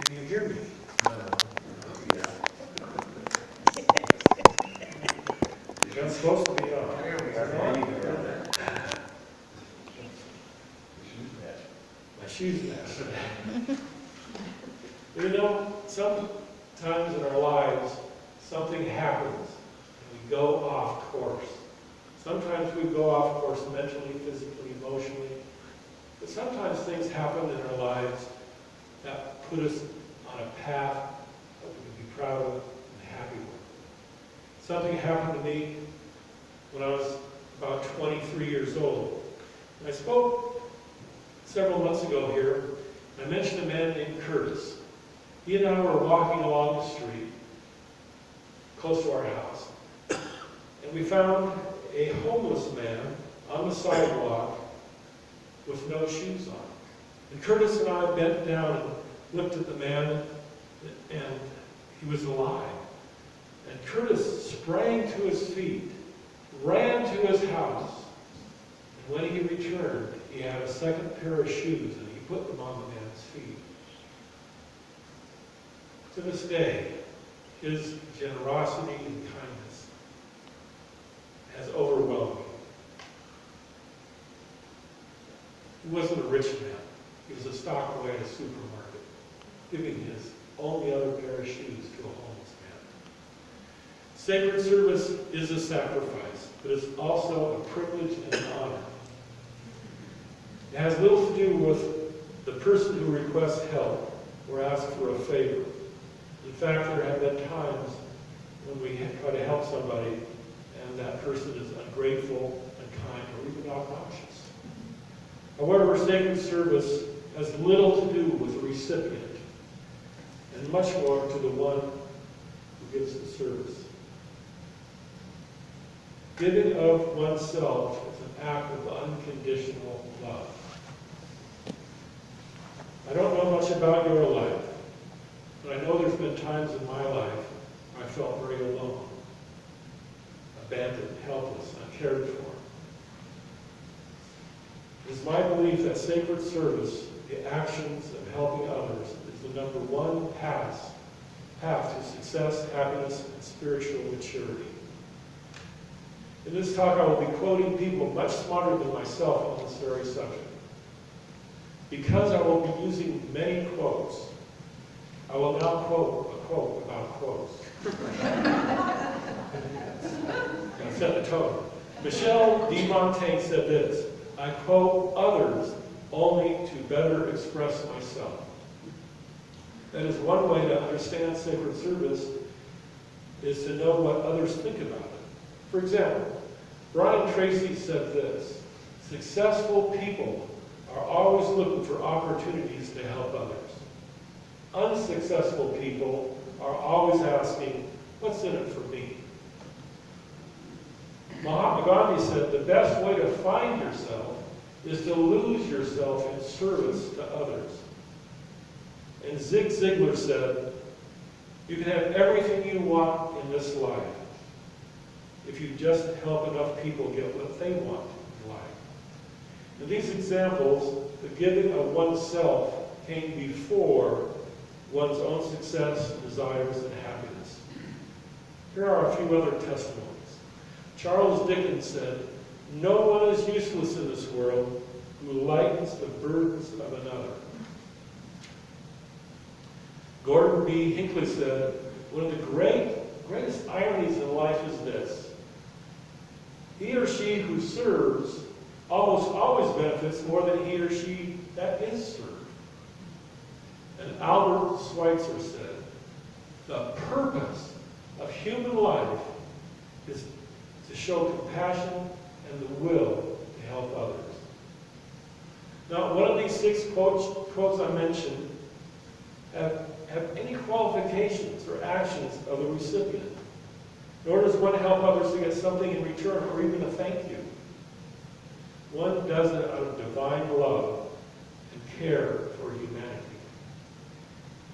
Can you hear me? Yeah. You're not supposed to be on. Here we are. My shoes match. You know, sometimes in our lives, something happens and we go off course. Sometimes we go off course mentally, physically, emotionally. But sometimes things happen in our lives that put us on a path that we can be proud of and happy with. Something happened to me when I was about 23 years old. And I spoke several months ago here. I mentioned a man named Curtis. He and I were walking along the street, close to our house, and we found a homeless man on the sidewalk with no shoes on. And Curtis and I bent down and looked at the man, and he was alive. And Curtis sprang to his feet, ran to his house, and when he returned, he had a second pair of shoes, and he put them on the man's feet. To this day, his generosity and kindness has overwhelmed me. He wasn't a rich man. He was a stockboy at a supermarket, giving his only other pair of shoes to a homeless man. Sacred service is a sacrifice, but it's also a privilege and an honor. It has little to do with the person who requests help or asks for a favor. In fact, there have been times when we try to help somebody and that person is ungrateful, unkind, or even obnoxious. However, sacred service has little to do with the recipient and much more to the one who gives the service. Giving of oneself is an act of unconditional love. I don't know much about your life, but I know there's been times in my life I felt very alone, abandoned, helpless, uncared for. It is my belief that sacred service, the actions of helping others, is the number one path to success, happiness, and spiritual maturity. In this talk, I will be quoting people much smarter than myself on this very subject. Because I will be using many quotes, I will now quote a quote about quotes. I set the tone. Michel de Montaigne said this, I quote others only to better express myself. That is one way to understand sacred service, is to know what others think about it. For example, Brian Tracy said this, successful people are always looking for opportunities to help others. Unsuccessful people are always asking, what's in it for me? Mahatma Gandhi said, the best way to find yourself is to lose yourself in service to others. And Zig Ziglar said, you can have everything you want in this life if you just help enough people get what they want in life. In these examples, the giving of oneself came before one's own success, desires, and happiness. Here are a few other testimonies. Charles Dickens said, no one is useless in this world who lightens the burdens of another. Gordon B. Hinckley said, one of the greatest ironies in life is this. He or she who serves almost always benefits more than he or she that is served. And Albert Schweitzer said, the purpose of human life is to show compassion and the will to help others. Now, one of these 6 quotes I mentioned have any qualifications or actions of the recipient. Nor does one help others to get something in return or even a thank you. One does it out of divine love and care for humanity.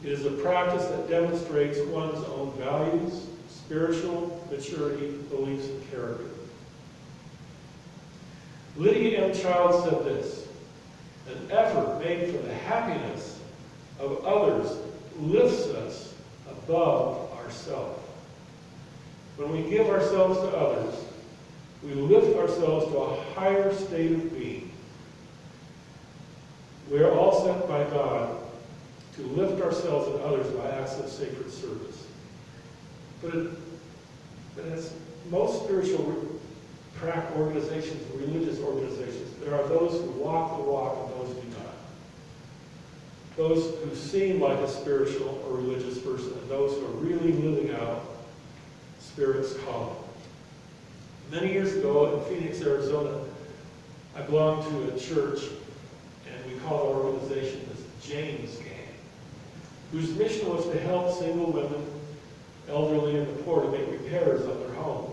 It is a practice that demonstrates one's own values, spiritual maturity, beliefs, and character. Lydia M. Child said this, an effort made for the happiness of others lifts us above ourselves. When we give ourselves to others, we lift ourselves to a higher state of being. We are all sent by God to lift ourselves and others by acts of sacred service. But as most spiritual organizations, religious organizations, there are those who walk the walk and those who do not. Those who seem like a spiritual or religious person and those who are really living out Spirit's calling. Many years ago in Phoenix, Arizona, I belonged to a church, and we called our organization the James Gang, whose mission was to help single women, elderly, and the poor to make repairs on their home.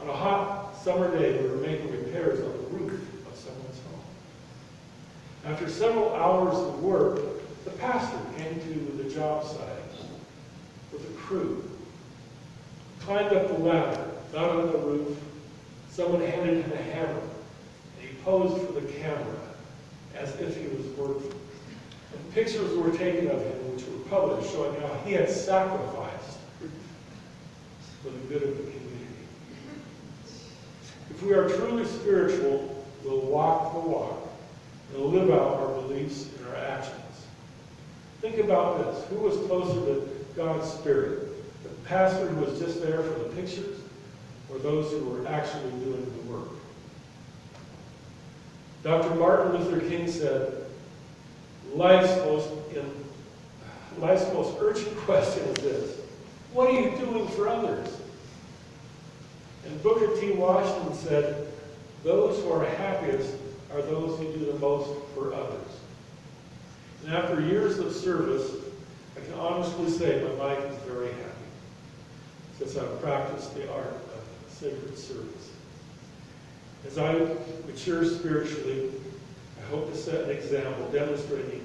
On a hot summer day, we were making repairs on the roof of someone's home. After several hours of work, the pastor came to the job site with a crew, climbed up the ladder, got on the roof. Someone handed him a hammer, and he posed for the camera as if he was working. And pictures were taken of him, which were published, showing how he had sacrificed for the good of the community. If we are truly spiritual, we'll walk the walk and live out our beliefs and our actions. Think about this. Who was closer to God's Spirit? The pastor who was just there for the pictures, or those who were actually doing the work? Dr. Martin Luther King said, life's most urgent question is this: what are you doing for others? And Booker T. Washington said, those who are happiest are those who do the most for others. And after years of service, I can honestly say my life is very happy, since I've practiced the art of sacred service. As I mature spiritually, I hope to set an example demonstrating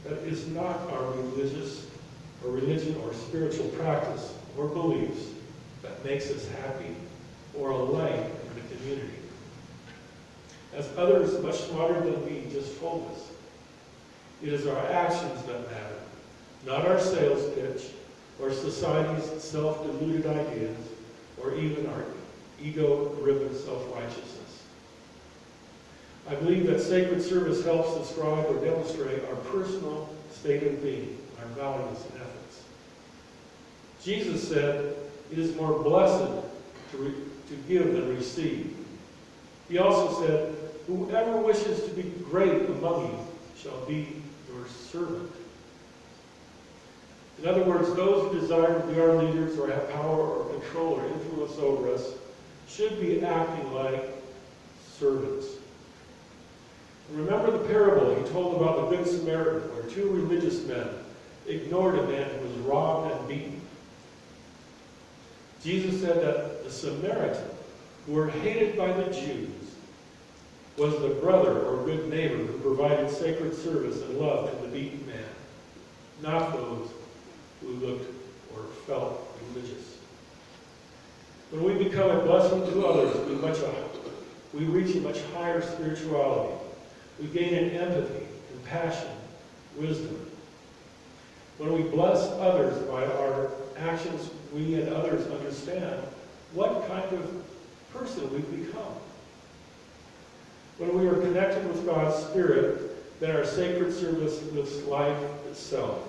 that it is not our religion or spiritual practice or beliefs that makes us happy or a light in the community. As others much smarter than me just told us, it is our actions that matter, not our sales pitch or society's self-deluded ideas or even our ego-driven self-righteousness. I believe that sacred service helps describe or demonstrate our personal state of being, our values and ethics. Jesus said, it is more blessed to give than receive. He also said, whoever wishes to be great among you shall be your servant. In other words, those who desire to be our leaders or have power or control or influence over us should be acting like servants. Remember the parable he told about the Good Samaritan, where two religious men ignored a man who was robbed and beaten. Jesus said that the Samaritan, who were hated by the Jews, was the brother or good neighbor who provided sacred service and love to the beaten man, not those who looked or felt religious. When we become a blessing to others, we reach a much higher spirituality. We gain in empathy, compassion, wisdom. When we bless others by our actions, we and others understand what kind of person we've become. When we are connected with God's Spirit, then our sacred service lives life itself.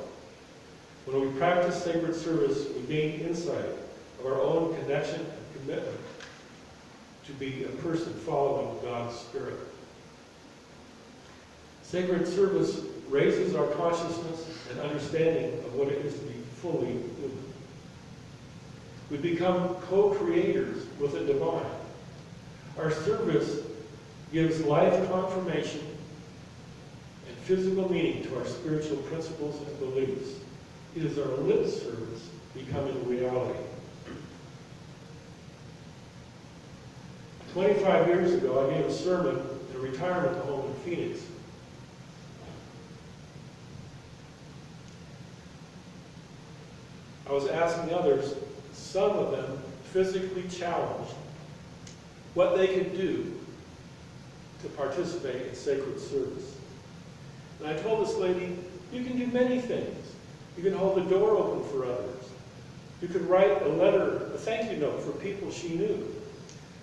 When we practice sacred service, we gain insight of our own connection and commitment to be a person following God's Spirit. Sacred service raises our consciousness and understanding of what it is to be fully human. We become co-creators with the divine. Our service gives life confirmation and physical meaning to our spiritual principles and beliefs. It is our lip service becoming reality. 25 years ago, I gave a sermon in a retirement home in Phoenix. I was asking others, some of them physically challenged, what they could do to participate in sacred service. And I told this lady, you can do many things. You can hold the door open for others. You could write a letter, a thank you note for people she knew.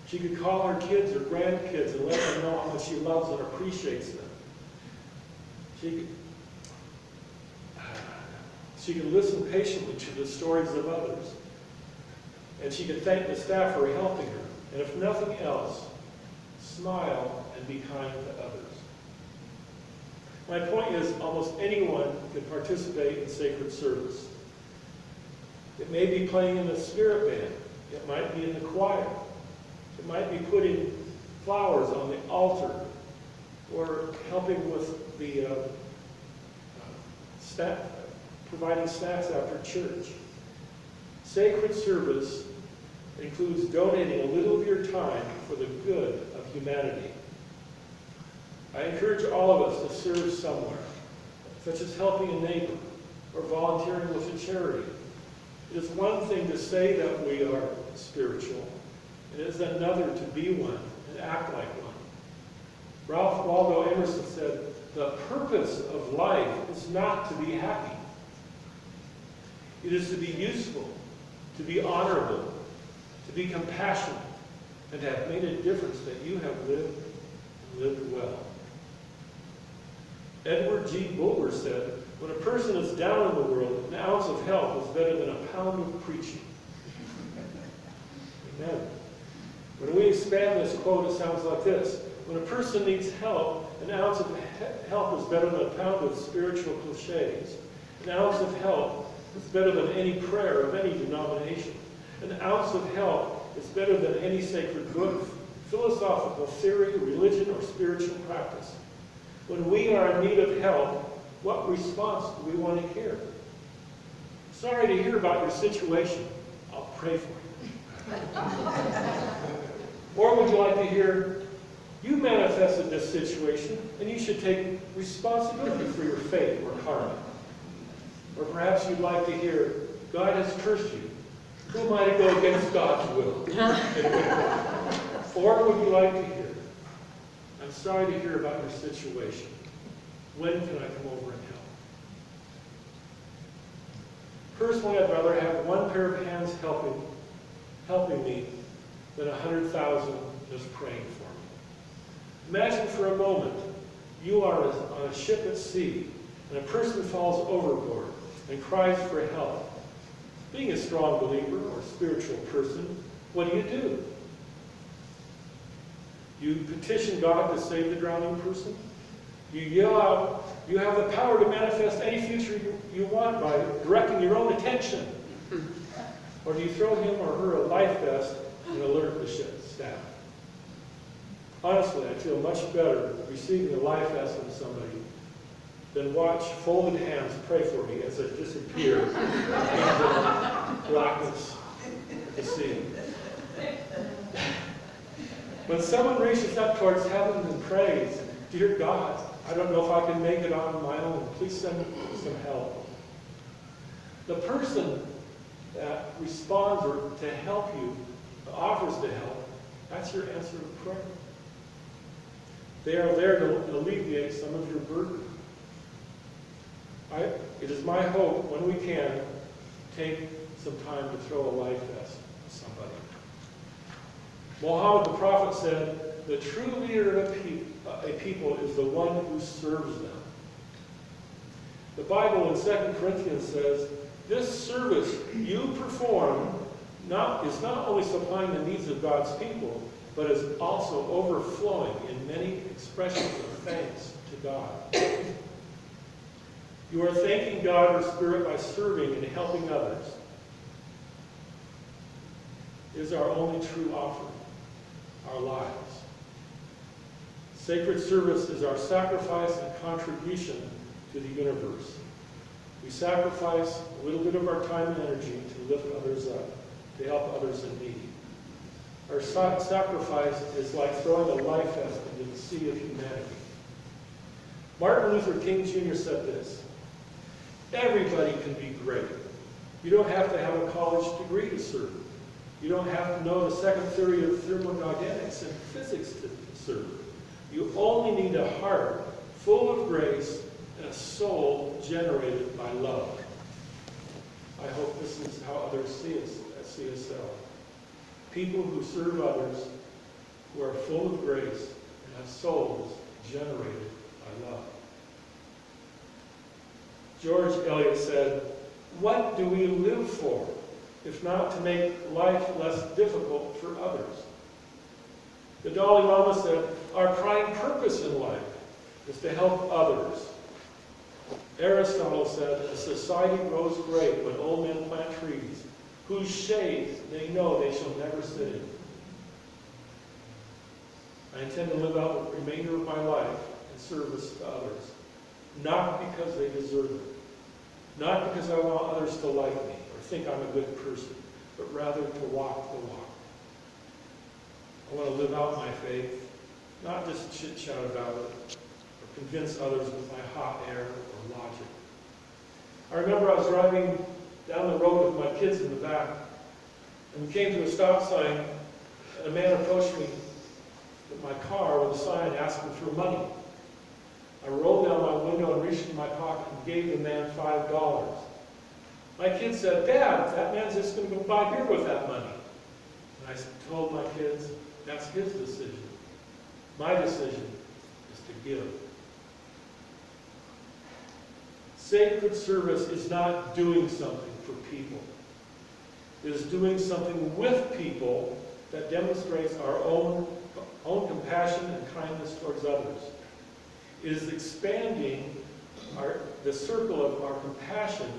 She could call her kids or grandkids and let them know how much she loves and appreciates them. She could listen patiently to the stories of others. And she could thank the staff for helping her. And if nothing else, smile and be kind to others. My point is, almost anyone can participate in sacred service. It may be playing in the spirit band. It might be in the choir. It might be putting flowers on the altar or helping with the staff, providing snacks after church. Sacred service includes donating a little of your time for the good of humanity. I encourage all of us to serve somewhere, such as helping a neighbor or volunteering with a charity. It is one thing to say that we are spiritual. It is another to be one and act like one. Ralph Waldo Emerson said, "The purpose of life is not to be happy. It is to be useful, to be honorable, to be compassionate, and to have made a difference that you have lived and lived well." Edward G. Bulwer said, "When a person is down in the world, an ounce of help is better than a pound of preaching." Amen. When we expand this quote, it sounds like this. When a person needs help, an ounce of help is better than a pound of spiritual cliches. An ounce of help is better than any prayer of any denomination. An ounce of help is better than any sacred book, philosophical theory, religion, or spiritual practice. When we are in need of help, what response do we want to hear? "Sorry to hear about your situation. I'll pray for you." Or would you like to hear, "You manifested this situation, and you should take responsibility for your fate or karma"? Or perhaps you'd like to hear, "God has cursed you. Who am I to go against God's will?" Or would you like to hear, "I'm sorry to hear about your situation. When can I come over and help?" Personally, I'd rather have one pair of hands helping me than 100,000 just praying for me. Imagine for a moment you are on a ship at sea and a person falls overboard and cries for help. Being a strong believer or spiritual person, what do? You petition God to save the drowning person? You yell out, "You have the power to manifest any future you want by directing your own attention"? Or do you throw him or her a life vest and alert the ship's staff? Honestly, I feel much better receiving a life vest from somebody than watch folded hands pray for me as I disappear into the blackness of the sea. When someone reaches up towards heaven and prays, "Dear God, I don't know if I can make it on my own. Please send some help." The person that responds or to help you, offers to help, that's your answer to prayer. They are there to alleviate some of your burden. It is my hope when we can take some time to throw a life vest to somebody. Muhammad the prophet said, "The true leader of a people is the one who serves them." The Bible in 2 Corinthians says, "This service you perform is not only supplying the needs of God's people, but is also overflowing in many expressions of thanks to God." You are thanking God or Spirit by serving and helping others. It is our only true offering, our lives. Sacred service is our sacrifice and contribution to the universe. We sacrifice a little bit of our time and energy to lift others up, to help others in need. Our sacrifice is like throwing a life vest into the sea of humanity. Martin Luther King Jr. said this, "Everybody can be great. You don't have to have a college degree to serve. You don't have to know the second theory of thermodynamics and physics to serve. You only need a heart full of grace and a soul generated by love." I hope this is how others see us at CSL. People who serve others, who are full of grace and have souls generated by love. George Eliot said, "What do we live for, if not to make life less difficult for others?" The Dalai Lama said, "Our prime purpose in life is to help others." Aristotle said, "A society grows great when old men plant trees, whose shade they know they shall never sit in." I intend to live out the remainder of my life in service to others, not because they deserve it, not because I want others to like me or think I'm a good person, but rather to walk the walk. I want to live out my faith, not just chit-chat about it, or convince others with my hot air or logic. I remember I was driving down the road with my kids in the back, and we came to a stop sign, and a man approached me with my car with a sign asking for money. I rolled down my window and reached in my pocket and gave the man $5. My kid said, "Dad, that man's just going to go buy beer with that money." And I told my kids, that's his decision. My decision is to give. Sacred service is not doing something for people. It is doing something with people that demonstrates our own compassion and kindness towards others. It is expanding the circle of our compassion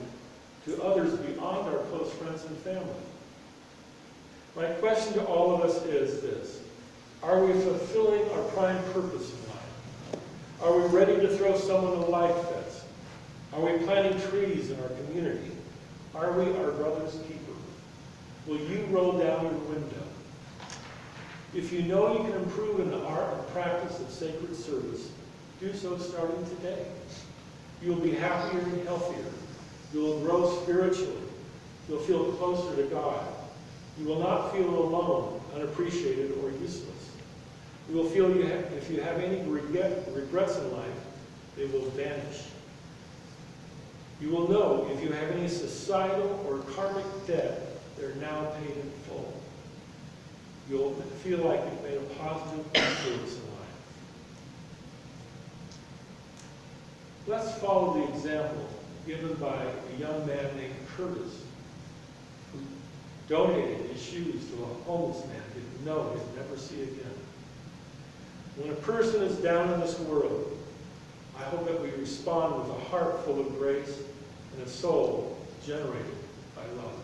to others beyond our close friends and family. My question to all of us is this: are we fulfilling our prime purpose in life? Are we ready to throw someone a life vest? Are we planting trees in our community? Are we our brother's keeper? Will you roll down your window? If you know you can improve in the art and practice of sacred service, do so starting today. You will be happier and healthier. You will grow spiritually. You'll feel closer to God. You will not feel alone, unappreciated, or useless. You will feel if you have any regrets in life, they will vanish. You will know if you have any societal or karmic debt, they're now paid in full. You'll feel like you've made a positive influence in life. Let's follow the example given by a young man named Curtis, who donated his shoes to a homeless man he didn't know he'd never see again. When a person is down in this world, I hope that we respond with a heart full of grace and a soul generated by love.